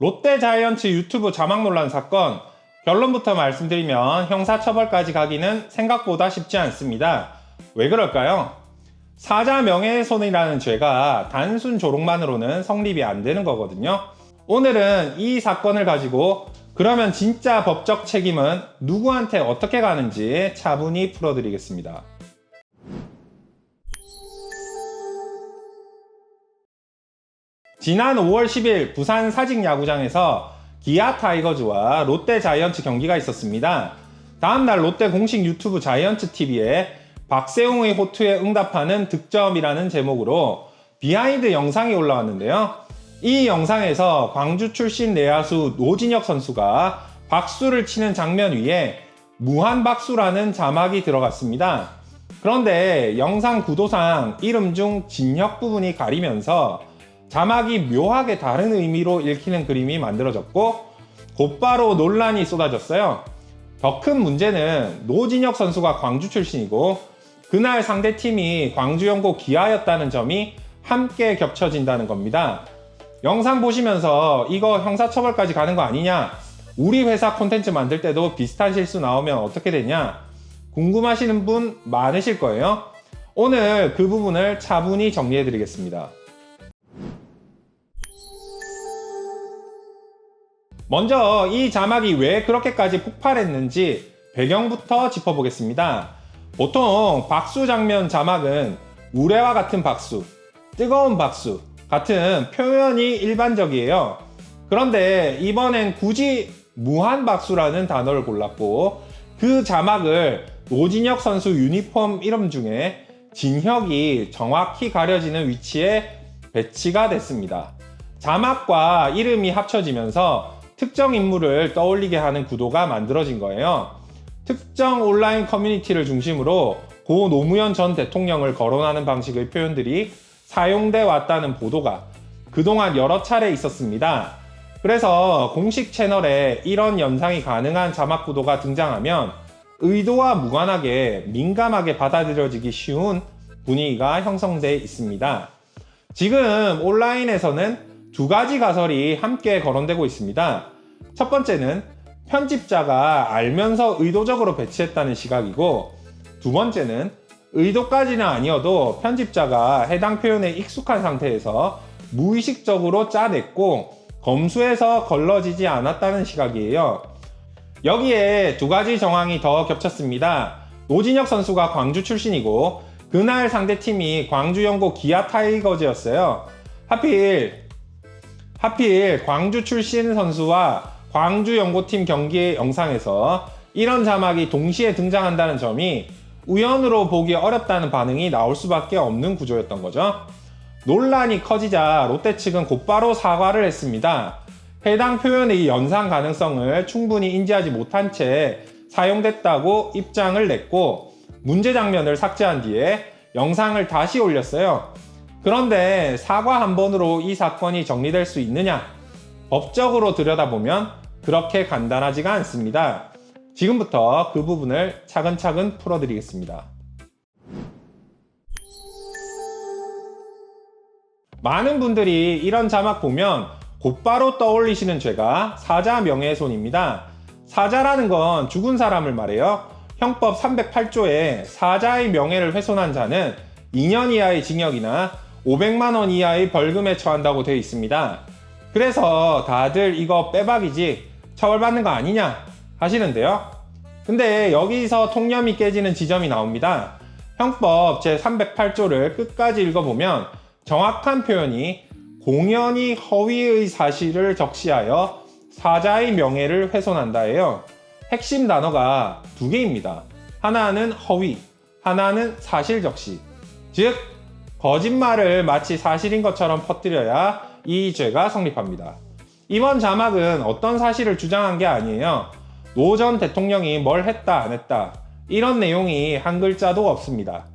롯데자이언츠 유튜브 자막 논란 사건, 결론부터 말씀드리면 형사처벌까지 가기는 생각보다 쉽지 않습니다. 왜 그럴까요? 사자 명예훼손이라는 죄가 단순 조롱만으로는 성립이 안 되는 거거든요. 오늘은 이 사건을 가지고 그러면 진짜 법적 책임은 누구한테 어떻게 가는지 차분히 풀어드리겠습니다. 지난 5월 10일 부산 사직야구장에서 기아 타이거즈와 롯데 자이언츠 경기가 있었습니다. 다음날 롯데 공식 유튜브 자이언츠 TV에 박세웅의 호투에 응답하는 득점이라는 제목으로 비하인드 영상이 올라왔는데요. 이 영상에서 광주 출신 내야수 노진혁 선수가 박수를 치는 장면 위에 무한박수라는 자막이 들어갔습니다. 그런데 영상 구도상 이름 중 진혁 부분이 가리면서 자막이 묘하게 다른 의미로 읽히는 그림이 만들어졌고 곧바로 논란이 쏟아졌어요. 더 큰 문제는 노진혁 선수가 광주 출신이고 그날 상대팀이 광주연고 기아였다는 점이 함께 겹쳐진다는 겁니다. 영상 보시면서 이거 형사처벌까지 가는 거 아니냐? 우리 회사 콘텐츠 만들 때도 비슷한 실수 나오면 어떻게 되냐? 궁금하시는 분 많으실 거예요. 오늘 그 부분을 차분히 정리해 드리겠습니다. 먼저 이 자막이 왜 그렇게까지 폭발했는지 배경부터 짚어보겠습니다. 보통 박수 장면 자막은 우레와 같은 박수, 뜨거운 박수 같은 표현이 일반적이에요. 그런데 이번엔 굳이 무한박수라는 단어를 골랐고 그 자막을 노진혁 선수 유니폼 이름 중에 진혁이 정확히 가려지는 위치에 배치가 됐습니다. 자막과 이름이 합쳐지면서 특정 인물을 떠올리게 하는 구도가 만들어진 거예요. 특정 온라인 커뮤니티를 중심으로 고 노무현 전 대통령을 거론하는 방식의 표현들이 사용돼 왔다는 보도가 그동안 여러 차례 있었습니다. 그래서 공식 채널에 이런 연상이 가능한 자막 구도가 등장하면 의도와 무관하게 민감하게 받아들여지기 쉬운 분위기가 형성돼 있습니다. 지금 온라인에서는 두 가지 가설이 함께 거론되고 있습니다. 첫 번째는 편집자가 알면서 의도적으로 배치했다는 시각이고, 두 번째는 의도까지는 아니어도 편집자가 해당 표현에 익숙한 상태에서 무의식적으로 짜냈고 검수해서 걸러지지 않았다는 시각이에요. 여기에 두 가지 정황이 더 겹쳤습니다. 노진혁 선수가 광주 출신이고 그날 상대팀이 광주연고 기아 타이거즈였어요. 하필 광주 출신 선수와 광주 연고팀 경기 영상에서 이런 자막이 동시에 등장한다는 점이 우연으로 보기 어렵다는 반응이 나올 수밖에 없는 구조였던 거죠. 논란이 커지자 롯데 측은 곧바로 사과를 했습니다. 해당 표현의 연상 가능성을 충분히 인지하지 못한 채 사용됐다고 입장을 냈고 문제 장면을 삭제한 뒤에 영상을 다시 올렸어요. 그런데 사과 한 번으로 이 사건이 정리될 수 있느냐? 법적으로 들여다보면 그렇게 간단하지가 않습니다. 지금부터 그 부분을 차근차근 풀어드리겠습니다. 많은 분들이 이런 자막 보면 곧바로 떠올리시는 죄가 사자 명예훼손입니다. 사자라는 건 죽은 사람을 말해요. 형법 308조에 사자의 명예를 훼손한 자는 2년 이하의 징역이나 500만 원 이하의 벌금에 처한다고 되어 있습니다. 그래서 다들 이거 빼박이지 처벌받는 거 아니냐 하시는데요. 근데 여기서 통념이 깨지는 지점이 나옵니다. 형법 제308조를 끝까지 읽어보면 정확한 표현이 공연히 허위의 사실을 적시하여 사자의 명예를 훼손한다예요. 핵심 단어가 두 개입니다. 하나는 허위, 하나는 사실 적시. 즉 거짓말을 마치 사실인 것처럼 퍼뜨려야 이 죄가 성립합니다. 이번 자막은 어떤 사실을 주장한 게 아니에요. 노 전 대통령이 뭘 했다 안 했다 이런 내용이 한 글자도 없습니다.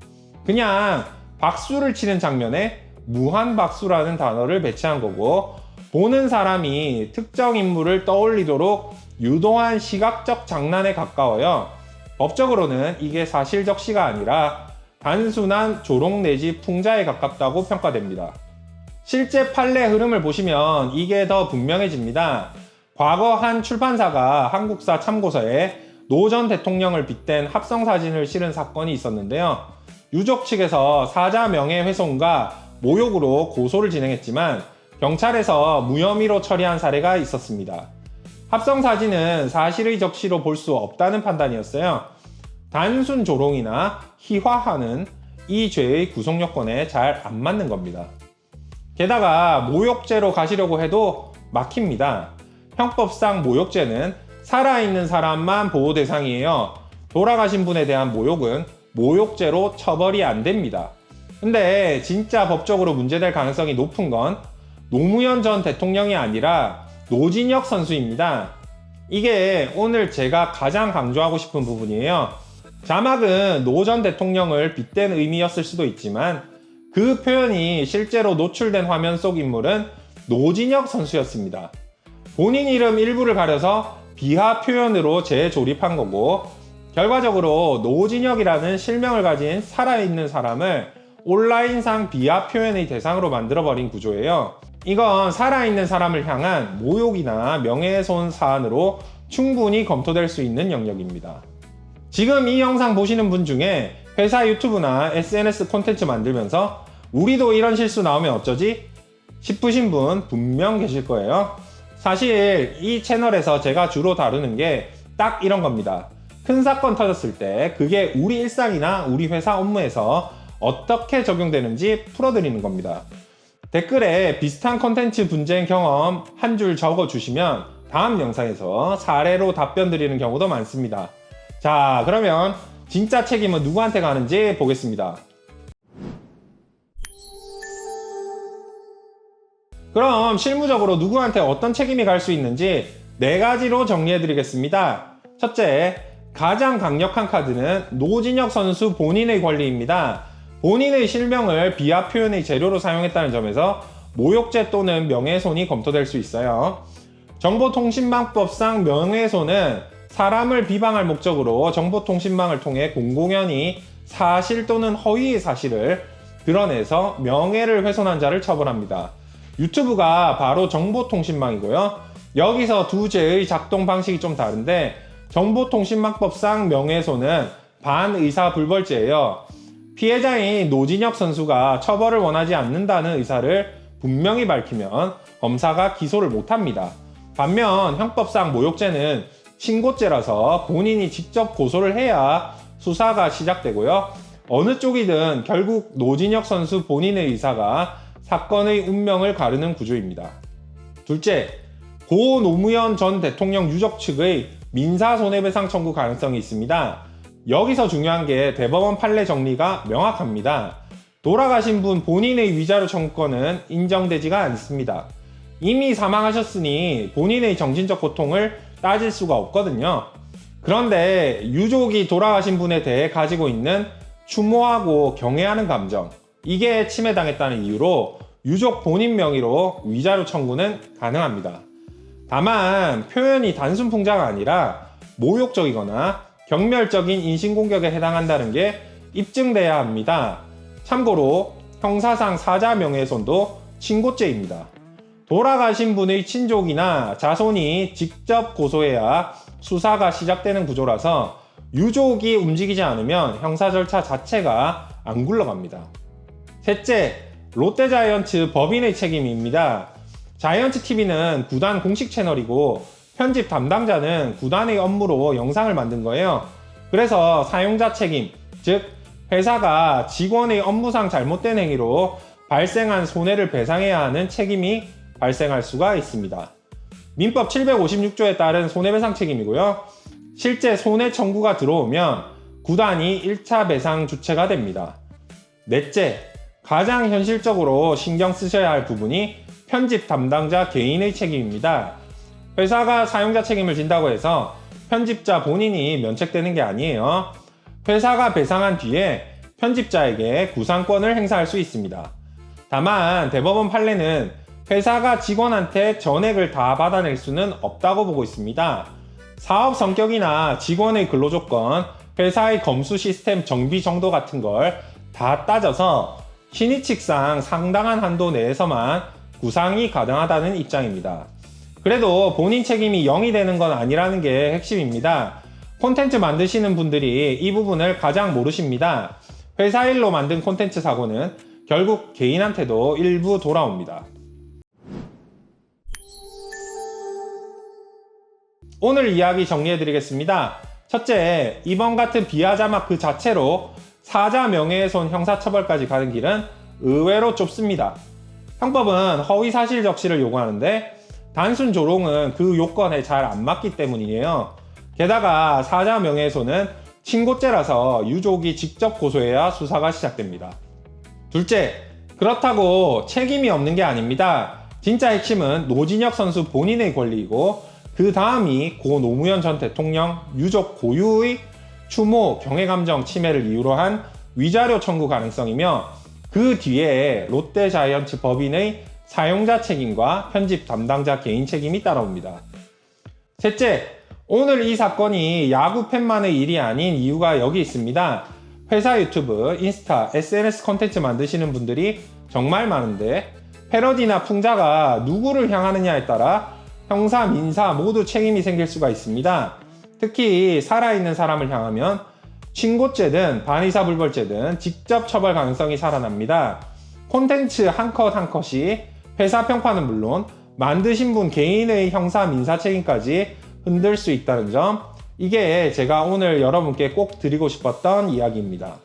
그냥 박수를 치는 장면에 무한박수라는 단어를 배치한 거고 보는 사람이 특정 인물을 떠올리도록 유도한 시각적 장난에 가까워요. 법적으로는 이게 사실적시가 아니라 단순한 조롱 내지 풍자에 가깝다고 평가됩니다. 실제 판례 흐름을 보시면 이게 더 분명해집니다. 과거 한 출판사가 한국사 참고서에 노 전 대통령을 빗댄 합성사진을 실은 사건이 있었는데요. 유족 측에서 사자 명예훼손과 모욕으로 고소를 진행했지만 경찰에서 무혐의로 처리한 사례가 있었습니다. 합성사진은 사실의 적시로 볼 수 없다는 판단이었어요. 단순 조롱이나 희화화는 이 죄의 구속 요건에 잘 안 맞는 겁니다. 게다가 모욕죄로 가시려고 해도 막힙니다. 형법상 모욕죄는 살아있는 사람만 보호 대상이에요. 돌아가신 분에 대한 모욕은 모욕죄로 처벌이 안 됩니다. 근데 진짜 법적으로 문제될 가능성이 높은 건 노무현 전 대통령이 아니라 노진혁 선수입니다. 이게 오늘 제가 가장 강조하고 싶은 부분이에요. 자막은 노 전 대통령을 빗댄 의미였을 수도 있지만 그 표현이 실제로 노출된 화면 속 인물은 노진혁 선수였습니다. 본인 이름 일부를 가려서 비하 표현으로 재조립한 거고 결과적으로 노진혁이라는 실명을 가진 살아있는 사람을 온라인상 비하 표현의 대상으로 만들어버린 구조예요. 이건 살아있는 사람을 향한 모욕이나 명예훼손 사안으로 충분히 검토될 수 있는 영역입니다. 지금 이 영상 보시는 분 중에 회사 유튜브나 SNS 콘텐츠 만들면서 우리도 이런 실수 나오면 어쩌지? 싶으신 분 분명 계실 거예요. 사실 이 채널에서 제가 주로 다루는 게 딱 이런 겁니다. 큰 사건 터졌을 때 그게 우리 일상이나 우리 회사 업무에서 어떻게 적용되는지 풀어드리는 겁니다. 댓글에 비슷한 콘텐츠 분쟁 경험 한 줄 적어주시면 다음 영상에서 사례로 답변 드리는 경우도 많습니다. 자, 그러면 진짜 책임은 누구한테 가는지 보겠습니다. 그럼 실무적으로 누구한테 어떤 책임이 갈 수 있는지 4가지로 정리해 드리겠습니다. 첫째, 가장 강력한 카드는 노진혁 선수 본인의 권리입니다. 본인의 실명을 비하 표현의 재료로 사용했다는 점에서 모욕죄 또는 명예훼손이 검토될 수 있어요. 정보통신망법상 명예훼손은 사람을 비방할 목적으로 정보통신망을 통해 공공연히 사실 또는 허위의 사실을 드러내서 명예를 훼손한 자를 처벌합니다. 유튜브가 바로 정보통신망이고요. 여기서 두 죄의 작동 방식이 좀 다른데 정보통신망법상 명예훼손은 반의사불벌죄예요. 피해자인 노진혁 선수가 처벌을 원하지 않는다는 의사를 분명히 밝히면 검사가 기소를 못합니다. 반면 형법상 모욕죄는 신고죄라서 본인이 직접 고소를 해야 수사가 시작되고요. 어느 쪽이든 결국 노진혁 선수 본인의 의사가 사건의 운명을 가르는 구조입니다. 둘째, 고 노무현 전 대통령 유족 측의 민사손해배상 청구 가능성이 있습니다. 여기서 중요한 게 대법원 판례 정리가 명확합니다. 돌아가신 분 본인의 위자료 청구권은 인정되지가 않습니다. 이미 사망하셨으니 본인의 정신적 고통을 따질 수가 없거든요. 그런데 유족이 돌아가신 분에 대해 가지고 있는 추모하고 경애하는 감정, 이게 침해당했다는 이유로 유족 본인 명의로 위자료 청구는 가능합니다. 다만 표현이 단순 풍자가 아니라 모욕적이거나 경멸적인 인신공격에 해당한다는 게 입증돼야 합니다. 참고로 형사상 사자 명예훼손도 신고죄입니다. 돌아가신 분의 친족이나 자손이 직접 고소해야 수사가 시작되는 구조라서 유족이 움직이지 않으면 형사 절차 자체가 안 굴러갑니다. 셋째, 롯데자이언츠 법인의 책임입니다. 자이언츠TV는 구단 공식 채널이고 편집 담당자는 구단의 업무로 영상을 만든 거예요. 그래서 사용자 책임, 즉 회사가 직원의 업무상 잘못된 행위로 발생한 손해를 배상해야 하는 책임이 발생할 수가 있습니다. 민법 756조에 따른 손해배상 책임이고요. 실제 손해 청구가 들어오면 구단이 1차 배상 주체가 됩니다. 넷째, 가장 현실적으로 신경 쓰셔야 할 부분이 편집 담당자 개인의 책임입니다. 회사가 사용자 책임을 진다고 해서 편집자 본인이 면책되는 게 아니에요. 회사가 배상한 뒤에 편집자에게 구상권을 행사할 수 있습니다. 다만 대법원 판례는 회사가 직원한테 전액을 다 받아낼 수는 없다고 보고 있습니다. 사업 성격이나 직원의 근로조건, 회사의 검수 시스템 정비 정도 같은 걸 다 따져서 신의칙상 상당한 한도 내에서만 구상이 가능하다는 입장입니다. 그래도 본인 책임이 0이 되는 건 아니라는 게 핵심입니다. 콘텐츠 만드시는 분들이 이 부분을 가장 모르십니다. 회사 일로 만든 콘텐츠 사고는 결국 개인한테도 일부 돌아옵니다. 오늘 이야기 정리해드리겠습니다. 첫째, 이번 같은 비하 자막 그 자체로 사자 명예훼손 형사처벌까지 가는 길은 의외로 좁습니다. 형법은 허위 사실 적시를 요구하는데 단순 조롱은 그 요건에 잘 안 맞기 때문이에요. 게다가 사자 명예훼손은 친고죄라서 유족이 직접 고소해야 수사가 시작됩니다. 둘째, 그렇다고 책임이 없는 게 아닙니다. 진짜 핵심은 노진혁 선수 본인의 권리이고 그 다음이 고 노무현 전 대통령 유족 고유의 추모 경외감정 침해를 이유로 한 위자료 청구 가능성이며 그 뒤에 롯데자이언츠 법인의 사용자 책임과 편집 담당자 개인 책임이 따라옵니다. 셋째, 오늘 이 사건이 야구 팬만의 일이 아닌 이유가 여기 있습니다. 회사 유튜브, 인스타, SNS 콘텐츠 만드시는 분들이 정말 많은데 패러디나 풍자가 누구를 향하느냐에 따라 형사, 민사 모두 책임이 생길 수가 있습니다. 특히 살아있는 사람을 향하면 친고죄든 반의사불벌죄든 직접 처벌 가능성이 살아납니다. 콘텐츠 한 컷 한 컷이 회사 평판은 물론 만드신 분 개인의 형사, 민사 책임까지 흔들 수 있다는 점, 이게 제가 오늘 여러분께 꼭 드리고 싶었던 이야기입니다.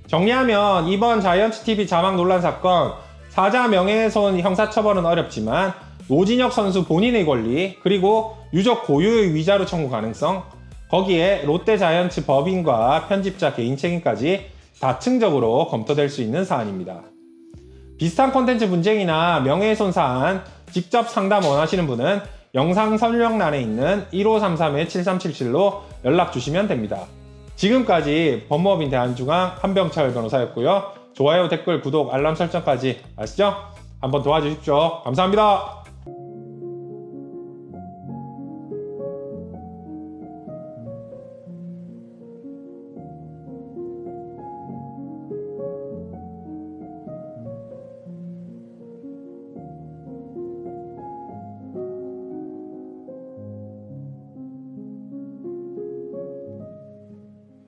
정리하면 이번 자이언츠TV 자막 논란 사건, 사자 명예훼손 형사처벌은 어렵지만 노진혁 선수 본인의 권리, 그리고 유족 고유의 위자료 청구 가능성, 거기에 롯데자이언츠 법인과 편집자 개인 책임까지 다층적으로 검토될 수 있는 사안입니다. 비슷한 콘텐츠 분쟁이나 명예훼손 사안 직접 상담 원하시는 분은 영상 설명란에 있는 1533-7377로 연락 주시면 됩니다. 지금까지 법무법인 대한중앙 한병철 변호사였고요. 좋아요, 댓글, 구독, 알람 설정까지 아시죠? 한번 도와주십시오. 감사합니다.